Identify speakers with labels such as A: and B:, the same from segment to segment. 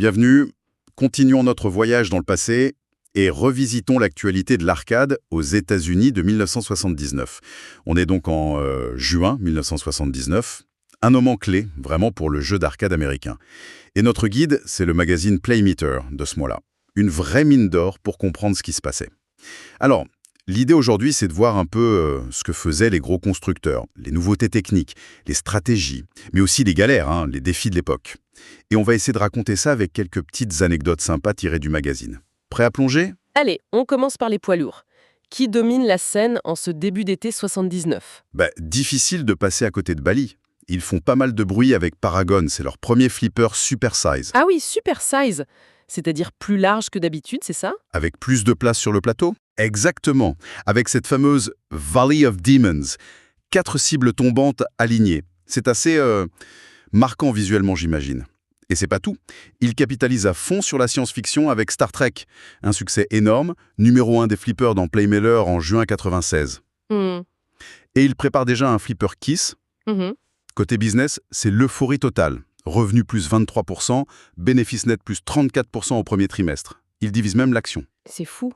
A: bienvenue. Continuons notre voyage dans le passé et revisitons l'actualité de l'arcade aux États-Unis de 1979. On est donc en juin 1979, un moment clé vraiment pour le jeu d'arcade américain. Et notre guide, c'est le magazine Playmeter de ce mois-là. Une vraie mine d'or pour comprendre ce qui se passait. Alors, l'idée aujourd'hui, c'est de voir un peu ce que faisaient les gros constructeurs, les nouveautés techniques, les stratégies, mais aussi les galères, les défis de l'époque. Et on va essayer de raconter ça avec quelques petites anecdotes sympas tirées du magazine. Prêt à plonger ?
B: Allez, on commence par les poids lourds. Qui domine la scène en ce début d'été 79?
A: Difficile de passer à côté de Bally. Ils font pas mal de bruit avec Paragon, c'est leur premier flipper super size.
B: Ah oui, super size, c'est-à-dire plus large que d'habitude, c'est ça?
A: Avec plus de place sur le plateau ? Exactement, avec cette fameuse Valley of Demons, 4 cibles tombantes alignées. C'est assez marquant visuellement, j'imagine. Et c'est pas tout. Il capitalise à fond sur la science-fiction avec Star Trek. Un succès énorme, numéro 1 des flippers dans Playmeter en juin 96. Et il prépare déjà un flipper Kiss. Côté business, c'est l'euphorie totale. Revenu plus 23%, bénéfice net plus 34% au premier trimestre. Ils divisent même l'action.
B: C'est fou.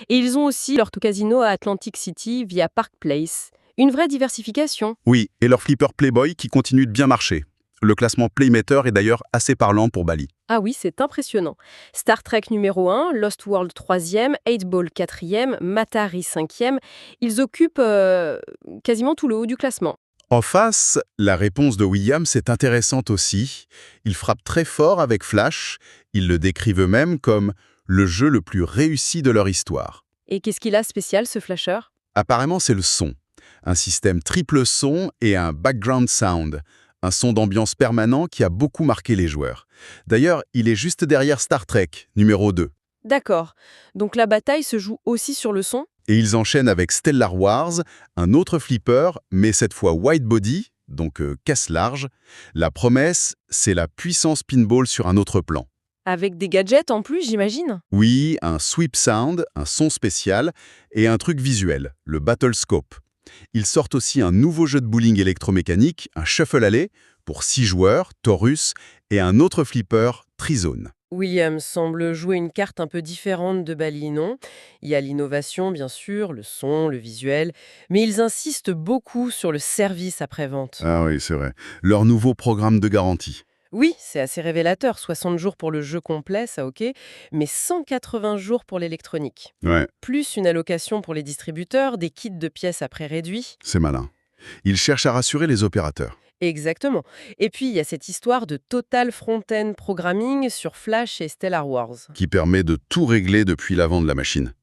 B: Et ils ont aussi leur casino à Atlantic City via Park Place. Une vraie diversification.
A: Oui, et leur flipper Playboy qui continue de bien marcher. Le classement Playmeter est d'ailleurs assez parlant pour Bally.
B: Ah oui, c'est impressionnant. Star Trek numéro 1, Lost World 3e, 8-Ball 4e, Matari 5e. Ils occupent quasiment tout le haut du classement.
A: En face, la réponse de Williams est intéressante aussi. Ils frappent très fort avec Flash. Ils le décrivent eux-mêmes comme le jeu le plus réussi de leur histoire.
B: Et qu'est-ce qu'il a spécial, ce flasher?
A: Apparemment, c'est le son. Un système triple son et un background sound. Un son d'ambiance permanent qui a beaucoup marqué les joueurs. D'ailleurs, il est juste derrière Star Trek, numéro 2.
B: D'accord. Donc la bataille se joue aussi sur le son?
A: Et ils enchaînent avec Stellar Wars, un autre flipper, mais cette fois wide body, donc caisse large. La promesse, c'est la puissance pinball sur un autre plan.
B: Avec des gadgets en plus, j'imagine?
A: Oui, un sweep sound, un son spécial, et un truc visuel, le Battle Scope. Ils sortent aussi un nouveau jeu de bowling électromécanique, un Shuffle Alley, pour 6 joueurs, Taurus, et un autre flipper, Trizone.
B: Williams semble jouer une carte un peu différente de Bally, non? Il y a l'innovation, bien sûr, le son, le visuel, mais ils insistent beaucoup sur le service après-vente.
A: Ah oui, c'est vrai. Leur nouveau programme de garantie.
B: Oui, c'est assez révélateur, 60 jours pour le jeu complet, ça ok, mais 180 jours pour l'électronique.
A: Ouais,
B: Plus une allocation pour les distributeurs, des kits de pièces après réduit.
A: c'est malin. Ils cherchent à rassurer les opérateurs.
B: Exactement. Et puis, il y a cette histoire de total front-end programming sur Flash et Stellar Wars.
A: Qui permet de tout régler depuis l'avant de la machine.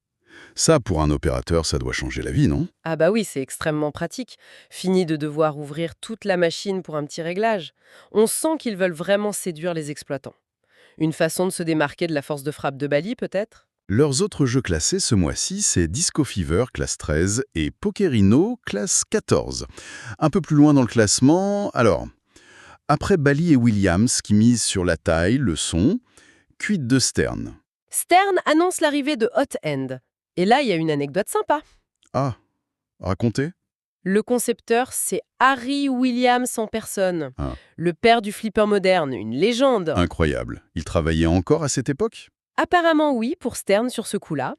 A: Ça, pour un opérateur, ça doit changer la vie, non ?
B: Ah bah oui, c'est extrêmement pratique. Fini de devoir ouvrir toute la machine pour un petit réglage. On sent qu'ils veulent vraiment séduire les exploitants. Une façon de se démarquer de la force de frappe de Bally, peut-être?
A: Leurs autres jeux classés ce mois-ci, c'est Disco Fever, classe 13, et Pokerino, classe 14. Un peu plus loin dans le classement, alors, après Bally et Williams qui misent sur la taille, le son, quid de Stern.
B: Stern annonce l'arrivée de Hot End. Et là, il y a une anecdote sympa.
A: Ah, racontez ?
B: Le concepteur, c'est Harry Williams en personne.
A: Ah.
B: Le père du flipper moderne, une légende.
A: Incroyable. Il travaillait encore à cette époque ?
B: Apparemment oui, pour Stern sur ce coup-là.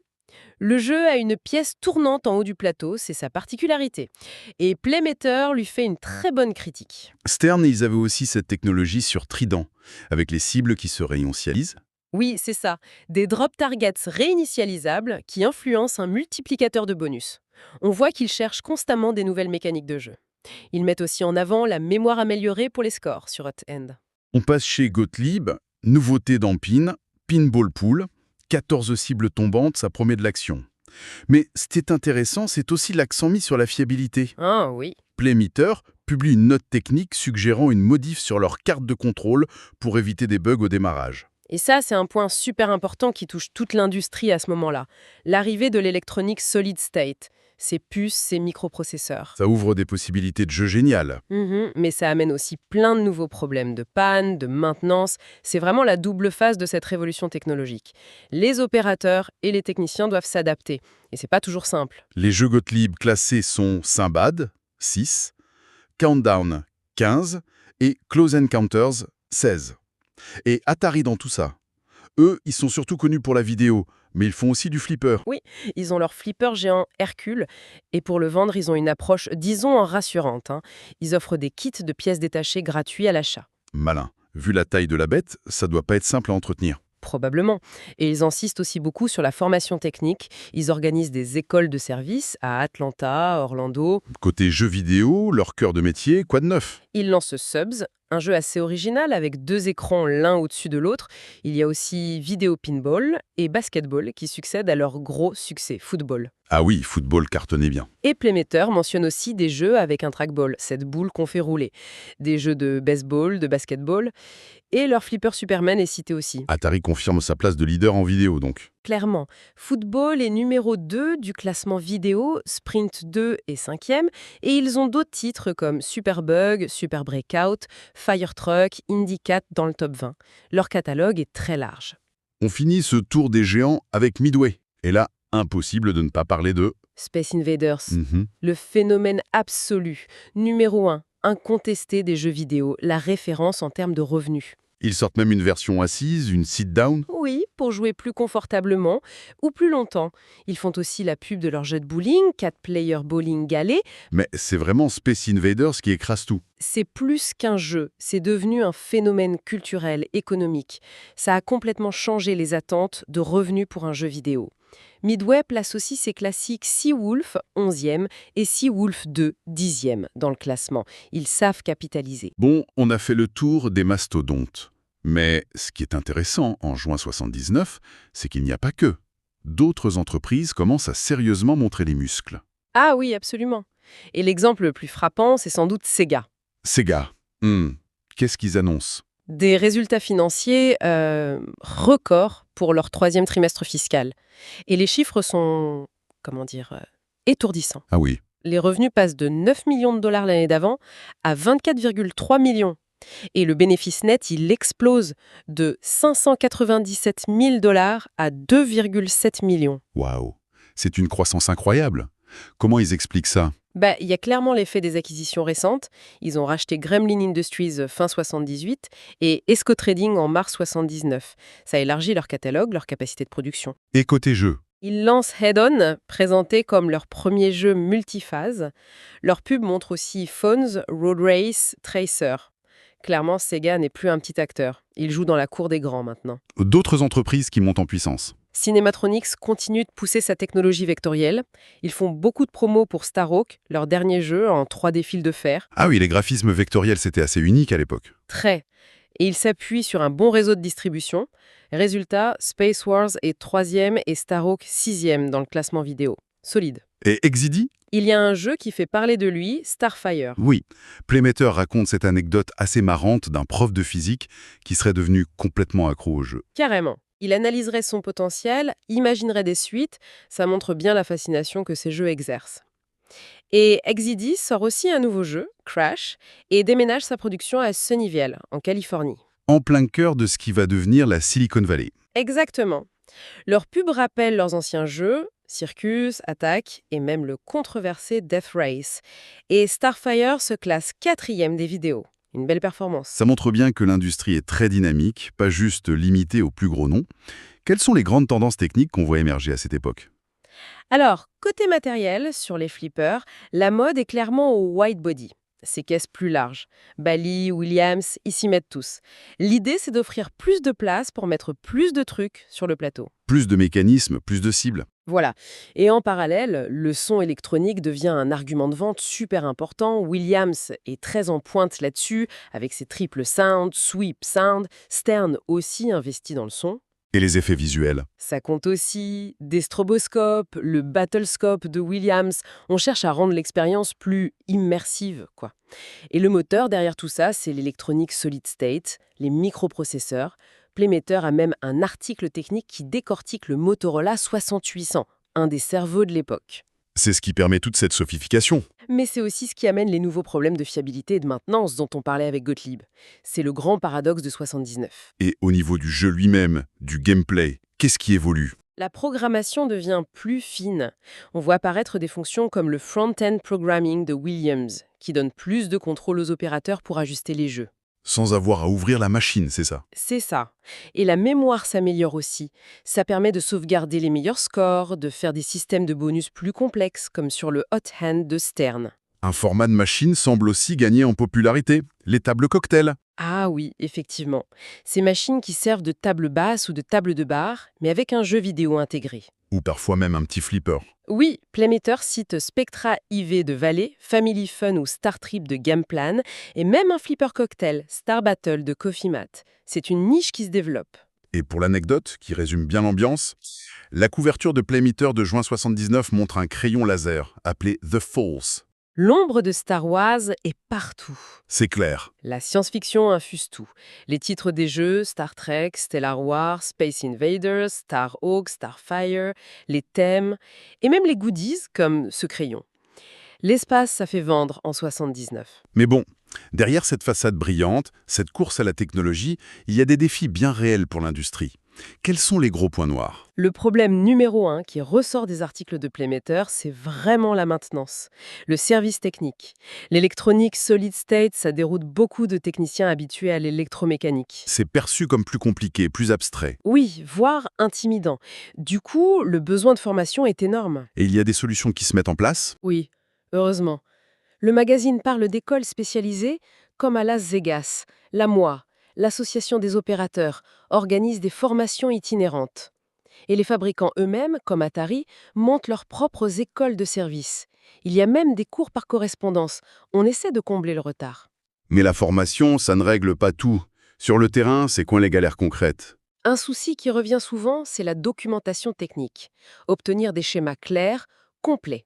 B: Le jeu a une pièce tournante en haut du plateau, c'est sa particularité. Et Playmeter lui fait une très bonne critique.
A: Stern, ils avaient aussi cette technologie sur Trident, avec les cibles qui se réinitialisent.
B: Oui, c'est ça. Des drop targets réinitialisables qui influencent un multiplicateur de bonus. On voit qu'ils cherchent constamment des nouvelles mécaniques de jeu. Ils mettent aussi en avant la mémoire améliorée pour les scores sur Hot End.
A: On passe chez Gottlieb, nouveauté dans Pinball Pool, 14 cibles tombantes, ça promet de l'action. Mais ce qui est intéressant, c'est aussi l'accent mis sur la fiabilité.
B: Ah oui.
A: Playmeter publie une note technique suggérant une modif sur leur carte de contrôle pour éviter des bugs au démarrage.
B: Et ça, c'est un point super important qui touche toute l'industrie à ce moment-là. L'arrivée de l'électronique solid state. Ces puces, ces microprocesseurs.
A: Ça ouvre des possibilités de jeu géniales.
B: Mais ça amène aussi plein de nouveaux problèmes de panne, de maintenance. C'est vraiment la double phase de cette révolution technologique. Les opérateurs et les techniciens doivent s'adapter. Et c'est pas toujours simple.
A: Les jeux Gottlieb classés sont Sinbad, 6, Countdown, 15 et Close Encounters, 16. Et Atari dans tout ça. Eux, ils sont surtout connus pour la vidéo, mais ils font aussi du flipper.
B: Oui, ils ont leur flipper géant Hercule, et pour le vendre, ils ont une approche, disons, rassurante, hein. Ils offrent des kits de pièces détachées gratuits à l'achat.
A: Malin. Vu la taille de la bête, ça doit pas être simple à entretenir.
B: Probablement. Et ils insistent aussi beaucoup sur la formation technique. Ils organisent des écoles de service à Atlanta, Orlando.
A: Côté jeux vidéo, leur cœur de métier, quoi de neuf?
B: Ils lancent Subs, un jeu assez original avec 2 écrans l'un au-dessus de l'autre. Il y a aussi Vidéo Pinball et Basketball qui succèdent à leur gros succès, Football.
A: Ah oui, football cartonnait bien.
B: Et Playmater mentionne aussi des jeux avec un trackball, cette boule qu'on fait rouler. Des jeux de baseball, de basketball. Et leur flipper Superman est cité aussi.
A: Atari confirme sa place de leader en vidéo, donc.
B: Clairement, Football est numéro 2 du classement vidéo, Sprint 2 est 5e, et ils ont d'autres titres comme Superbug, Super Breakout, Fire Truck, IndyCat dans le top 20. Leur catalogue est très large.
A: On finit ce tour des géants avec Midway. Et là, impossible de ne pas parler de...
B: Space Invaders,
A: Mhm.
B: le phénomène absolu, numéro 1, incontesté des jeux vidéo, la référence en termes de revenus.
A: Ils sortent même une version assise, une sit-down.
B: Oui, pour jouer plus confortablement ou plus longtemps. Ils font aussi la pub de leur jeu de bowling, 4-player bowling galet.
A: Mais c'est vraiment Space Invaders qui écrase tout.
B: C'est plus qu'un jeu, c'est devenu un phénomène culturel, économique. Ça a complètement changé les attentes de revenus pour un jeu vidéo. Midway place aussi ses classiques Seawolf, 11e, et Seawolf 2, 10e, dans le classement. Ils savent capitaliser.
A: Bon, on a fait le tour des mastodontes. Mais ce qui est intéressant en juin 79, c'est qu'il n'y a pas que. D'autres entreprises commencent à sérieusement montrer les muscles.
B: Ah oui, absolument. Et l'exemple le plus frappant, c'est sans doute Sega.
A: Sega, qu'est-ce qu'ils annoncent?
B: Des résultats financiers records pour leur 3e trimestre fiscal. Et les chiffres sont, étourdissants.
A: Ah oui,
B: Les revenus passent de 9 millions de dollars l'année d'avant à 24,3 millions. Et le bénéfice net, il explose de 597 000 dollars à 2,7 millions.
A: waouh, c'est une croissance incroyable. Comment ils expliquent ça?
B: Il y a clairement l'effet des acquisitions récentes. Ils ont racheté Gremlin Industries fin 78 et Esco Trading en mars 79. Ça élargit leur catalogue, leur capacité de production.
A: Et côté jeu?
B: Ils lancent Head-On, présenté comme leur premier jeu multiphase. Leur pub montre aussi Phones, Road Race, Tracer. Clairement, Sega n'est plus un petit acteur. Il joue dans la cour des grands maintenant.
A: D'autres entreprises qui montent en puissance?
B: Cinematronics continue de pousser sa technologie vectorielle. Ils font beaucoup de promos pour Starhawk, leur dernier jeu en 3D fil de fer.
A: Ah oui, les graphismes vectoriels, c'était assez unique à l'époque.
B: Très. Et ils s'appuient sur un bon réseau de distribution. Résultat, Space Wars est 3e et Starhawk 6e dans le classement vidéo. Solide.
A: Et Exidy?
B: Il y a un jeu qui fait parler de lui, Starfire.
A: Oui. Playmater raconte cette anecdote assez marrante d'un prof de physique qui serait devenu complètement accro au jeu.
B: Carrément. Il analyserait son potentiel, imaginerait des suites. Ça montre bien la fascination que ces jeux exercent. Et Exidy sort aussi un nouveau jeu, Crash, et déménage sa production à Sunnyvale, en Californie.
A: En plein cœur de ce qui va devenir la Silicon Valley.
B: Exactement. Leurs pubs rappellent leurs anciens jeux, Circus, Attack et même le controversé Death Race. Et Starfire se classe 4e des vidéos. Une belle performance.
A: Ça montre bien que l'industrie est très dynamique, pas juste limitée aux plus gros noms. Quelles sont les grandes tendances techniques qu'on voit émerger à cette époque?
B: Alors, côté matériel, sur les flippers, la mode est clairement au wide body. Ces caisses plus larges. Bally, Williams, ils s'y mettent tous. L'idée, c'est d'offrir plus de place pour mettre plus de trucs sur le plateau.
A: Plus de mécanismes, plus de cibles.
B: Voilà. Et en parallèle, le son électronique devient un argument de vente super important. Williams est très en pointe là-dessus, avec ses triple sound, sweep sound. Stern aussi investi dans le son.
A: Et les effets visuels?
B: Ça compte aussi des stroboscopes, le battlescope de Williams. On cherche à rendre l'expérience plus immersive, quoi. Et le moteur derrière tout ça, c'est l'électronique solid state, les microprocesseurs. Playmater a même un article technique qui décortique le Motorola 6800, un des cerveaux de l'époque.
A: C'est ce qui permet toute cette sophistication.
B: Mais c'est aussi ce qui amène les nouveaux problèmes de fiabilité et de maintenance dont on parlait avec Gottlieb. C'est le grand paradoxe de 79.
A: Et au niveau du jeu lui-même, du gameplay, qu'est-ce qui évolue?
B: La programmation devient plus fine. On voit apparaître des fonctions comme le front-end programming de Williams, qui donne plus de contrôle aux opérateurs pour ajuster les jeux.
A: Sans avoir à ouvrir la machine, c'est ça?
B: C'est ça. Et la mémoire s'améliore aussi. Ça permet de sauvegarder les meilleurs scores, de faire des systèmes de bonus plus complexes, comme sur le Hot Hand de Stern.
A: Un format de machine semble aussi gagner en popularité, les tables cocktails.
B: Ah oui, effectivement. Ces machines qui servent de table basse ou de table de bar, mais avec un jeu vidéo intégré.
A: Ou parfois même un petit flipper.
B: Oui, Playmater cite Spectra IV de Valet, Family Fun ou Star Trip de Gameplan, et même un flipper cocktail, Star Battle de Coffee Mat. C'est une niche qui se développe.
A: Et pour l'anecdote, qui résume bien l'ambiance, la couverture de Playmeter de juin 79 montre un crayon laser, appelé The Force.
B: L'ombre de Star Wars est partout.
A: C'est clair.
B: La science-fiction infuse tout. Les titres des jeux, Star Trek, Stellar Wars, Space Invaders, Star Hawk, Starfire, les thèmes, et même les goodies comme ce crayon. L'espace, ça fait vendre en 79.
A: Mais bon, derrière cette façade brillante, cette course à la technologie, il y a des défis bien réels pour l'industrie. Quels sont les gros points noirs?
B: Le problème numéro 1 qui ressort des articles de Playmater, c'est vraiment la maintenance, le service technique. L'électronique solid state, ça déroute beaucoup de techniciens habitués à l'électromécanique.
A: C'est perçu comme plus compliqué, plus abstrait.
B: Oui, voire intimidant. Du coup, le besoin de formation est énorme.
A: Et il y a des solutions qui se mettent en place?
B: Oui, heureusement. Le magazine parle d'écoles spécialisées comme à Las Vegas, la MOA, l'Association des opérateurs, organise des formations itinérantes. Et les fabricants eux-mêmes, comme Atari, montent leurs propres écoles de service. Il y a même des cours par correspondance. On essaie de combler le retard.
A: Mais la formation, ça ne règle pas tout. Sur le terrain, c'est quoi les galères concrètes?
B: Un souci qui revient souvent, c'est la documentation technique. Obtenir des schémas clairs, complets.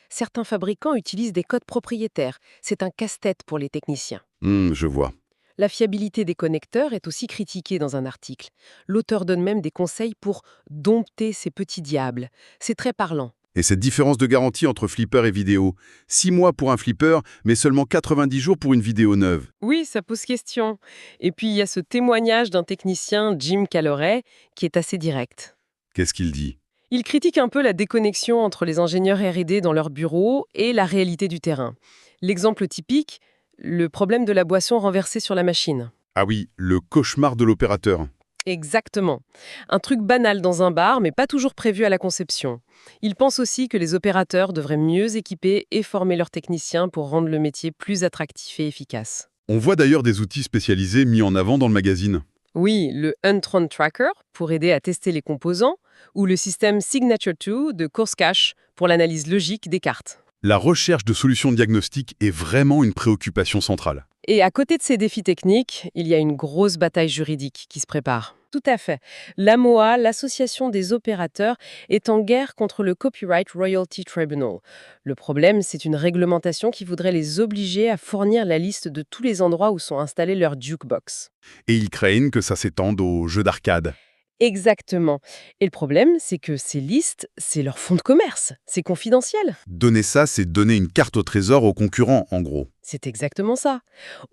B: Certains fabricants utilisent des codes propriétaires. C'est un casse-tête pour les techniciens.
A: Je vois.
B: La fiabilité des connecteurs est aussi critiquée dans un article. L'auteur donne même des conseils pour dompter ces petits diables. C'est très parlant.
A: Et cette différence de garantie entre flipper et vidéo, 6 mois pour un flipper, mais seulement 90 jours pour une vidéo neuve.
B: Oui, ça pose question. Et puis il y a ce témoignage d'un technicien, Jim Caloret, qui est assez direct.
A: Qu'est-ce qu'il dit?
B: Il critique un peu la déconnexion entre les ingénieurs R&D dans leur bureau et la réalité du terrain. L'exemple typique, le problème de la boisson renversée sur la machine.
A: Ah oui, le cauchemar de l'opérateur.
B: Exactement. Un truc banal dans un bar, mais pas toujours prévu à la conception. Il pense aussi que les opérateurs devraient mieux équiper et former leurs techniciens pour rendre le métier plus attractif et efficace.
A: On voit d'ailleurs des outils spécialisés mis en avant dans le magazine.
B: Oui, le Untron Tracker pour aider à tester les composants, ou le système Signature 2 de CourseCache pour l'analyse logique des cartes.
A: La recherche de solutions diagnostiques est vraiment une préoccupation centrale.
B: Et à côté de ces défis techniques, il y a une grosse bataille juridique qui se prépare. Tout à fait. L'AMOA, l'Association des opérateurs, est en guerre contre le Copyright Royalty Tribunal. Le problème, c'est une réglementation qui voudrait les obliger à fournir la liste de tous les endroits où sont installés leurs jukebox.
A: Et ils craignent que ça s'étende aux jeux d'arcade.
B: Exactement. Et le problème, c'est que ces listes, c'est leur fonds de commerce. C'est confidentiel.
A: Donner ça, c'est donner une carte au trésor aux concurrents, en gros.
B: C'est exactement ça.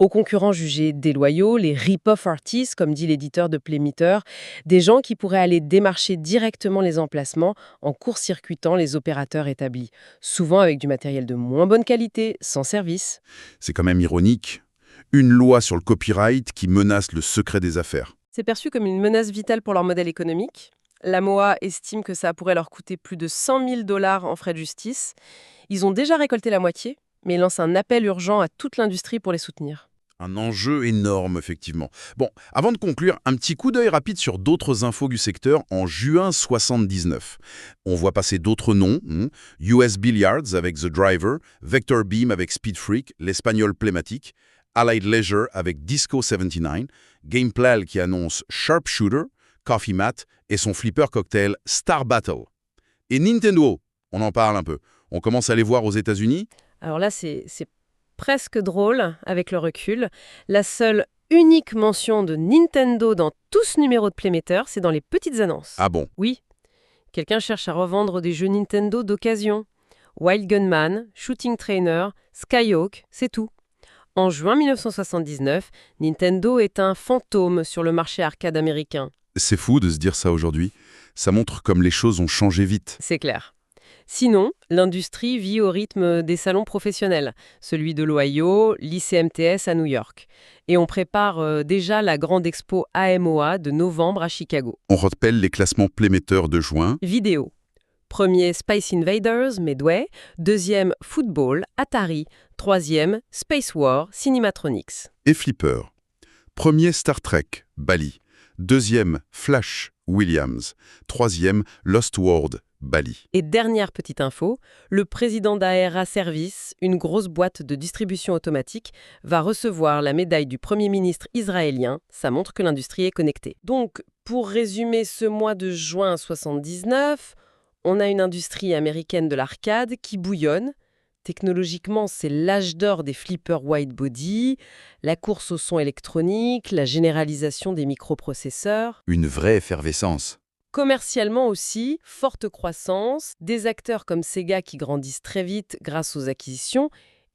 B: Aux concurrents jugés déloyaux, les rip-off artists, comme dit l'éditeur de Playmeter, des gens qui pourraient aller démarcher directement les emplacements en court-circuitant les opérateurs établis, souvent avec du matériel de moins bonne qualité, sans service.
A: C'est quand même ironique. Une loi sur le copyright qui menace le secret des affaires.
B: C'est perçu comme une menace vitale pour leur modèle économique. La MOA estime que ça pourrait leur coûter plus de 100 000 $ en frais de justice. Ils ont déjà récolté la moitié, mais ils lancent un appel urgent à toute l'industrie pour les soutenir.
A: Un enjeu énorme, effectivement. Bon, avant de conclure, un petit coup d'œil rapide sur d'autres infos du secteur en juin 79. On voit passer d'autres noms, US Billiards avec The Driver, Vector Beam avec Speed Freak, l'Espagnol Playmatic, Allied Leisure avec Disco 79, Gameplal qui annonce Sharpshooter, Coffee Mat et son flipper cocktail Star Battle. Et Nintendo, on en parle un peu. On commence à les voir aux États-Unis.
B: Alors là, c'est presque drôle avec le recul. La seule unique mention de Nintendo dans tout ce numéro de Playmeter, c'est dans les petites annonces.
A: Ah bon?
B: Oui, quelqu'un cherche à revendre des jeux Nintendo d'occasion. Wild Gunman, Shooting Trainer, Skyhawk, c'est tout. En juin 1979, Nintendo est un fantôme sur le marché arcade américain.
A: C'est fou de se dire ça aujourd'hui. Ça montre comme les choses ont changé vite.
B: C'est clair. Sinon, l'industrie vit au rythme des salons professionnels, celui de l'Ohio, l'ICMTS à New York. Et on prépare déjà la grande expo AMOA de novembre à Chicago.
A: On rappelle les classements pléméteurs de juin.
B: Vidéo. Premier Space Invaders, Medway. Deuxième Football, Atari. Troisième Space War, Cinematronics.
A: Et Flipper. Premier Star Trek, Bali. Deuxième Flash, Williams. Troisième Lost World, Bali.
B: Et dernière petite info, le président d'AERA Service, une grosse boîte de distribution automatique, va recevoir la médaille du Premier ministre israélien. Ça montre que l'industrie est connectée. Donc, pour résumer ce mois de juin 79, on a une industrie américaine de l'arcade qui bouillonne. Technologiquement, c'est l'âge d'or des flippers widebody, la course au son électronique, la généralisation des microprocesseurs.
A: Une vraie effervescence.
B: Commercialement aussi, forte croissance, des acteurs comme Sega qui grandissent très vite grâce aux acquisitions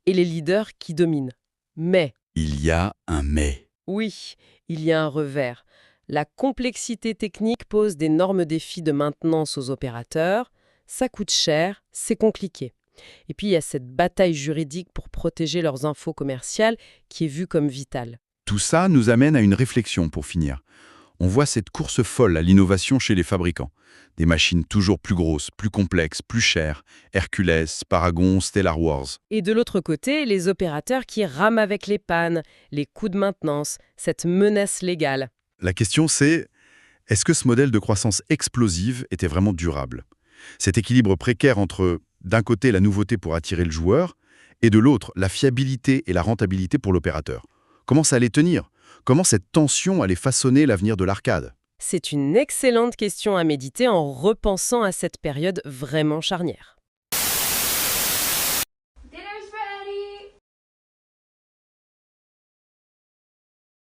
B: et les leaders qui dominent. Mais,
A: Il y a un mais.
B: oui, il y a un revers. La complexité technique pose d'énormes défis de maintenance aux opérateurs. Ça coûte cher, c'est compliqué. Et puis il y a cette bataille juridique pour protéger leurs infos commerciales qui est vue comme vitale.
A: Tout ça nous amène à une réflexion pour finir. On voit cette course folle à l'innovation chez les fabricants. Des machines toujours plus grosses, plus complexes, plus chères. Hercules, Paragon, Stellar Wars.
B: Et de l'autre côté, les opérateurs qui rament avec les pannes, les coûts de maintenance, cette menace légale.
A: La question c'est, est-ce que ce modèle de croissance explosive était vraiment durable? Cet équilibre précaire entre, d'un côté, la nouveauté pour attirer le joueur, et de l'autre, la fiabilité et la rentabilité pour l'opérateur. Comment ça allait tenir? Comment cette tension allait façonner l'avenir de l'arcade?
B: C'est une excellente question à méditer en repensant à cette période vraiment charnière.